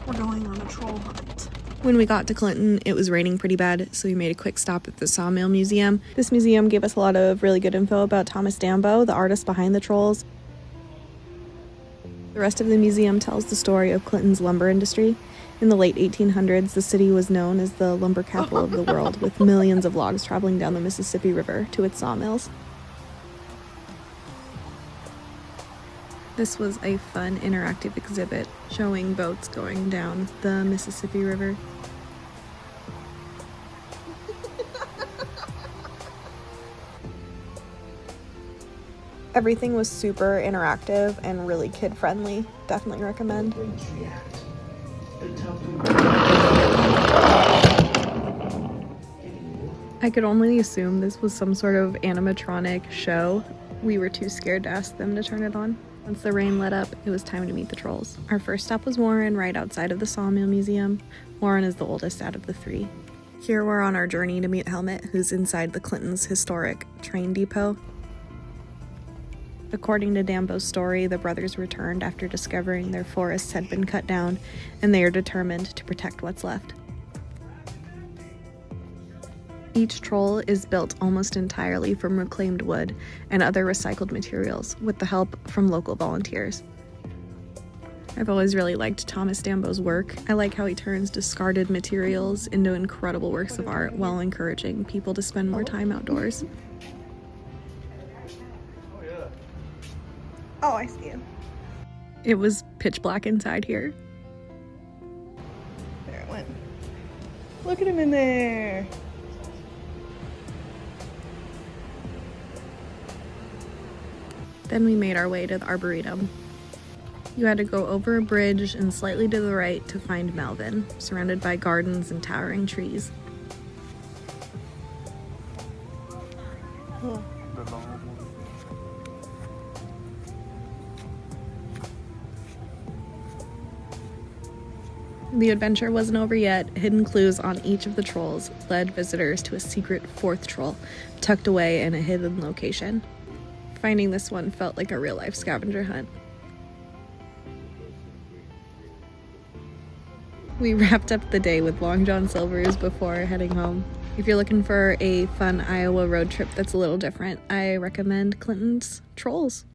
We're going on a troll hunt. When we got to Clinton, it was raining pretty bad, so we made a quick stop at the Sawmill Museum. This museum gave us a lot of really good info about Thomas Dambo, the artist behind the trolls. The rest of the museum tells the story of Clinton's lumber industry. In the late 1800s, the city was known as the lumber capital of the world, with millions of logs traveling down the Mississippi River to its sawmills. This was a fun, interactive exhibit showing boats going down the Mississippi River. Everything was super interactive and really kid-friendly. Definitely recommend. I could only assume this was some sort of animatronic show. We were too scared to ask them to turn it on. Once the rain let up, it was time to meet the trolls. Our first stop was Warren, right outside of the Sawmill Museum. Warren is the oldest out of the three. Here we're on our journey to meet Helmut, who's inside the Clintons' historic train depot. According to Dambo's story, the brothers returned after discovering their forests had been cut down, and they are determined to protect what's left. Each troll is built almost entirely from reclaimed wood and other recycled materials, with the help from local volunteers. I've always really liked Thomas Dambo's work. I like how he turns discarded materials into incredible works of art while encouraging people to spend more time outdoors. Oh, I see him. It was pitch black inside here. There it went. Look at him in there. Then we made our way to the Arboretum. You had to go over a bridge and slightly to the right to find Marvin, surrounded by gardens and towering trees. Oh. The adventure wasn't over yet. Hidden clues on each of the trolls led visitors to a secret fourth troll, tucked away in a hidden location. Finding this one felt like a real-life scavenger hunt. We wrapped up the day with Long John Silver's before heading home. If you're looking for a fun Iowa road trip that's a little different, I recommend Clinton's Trolls.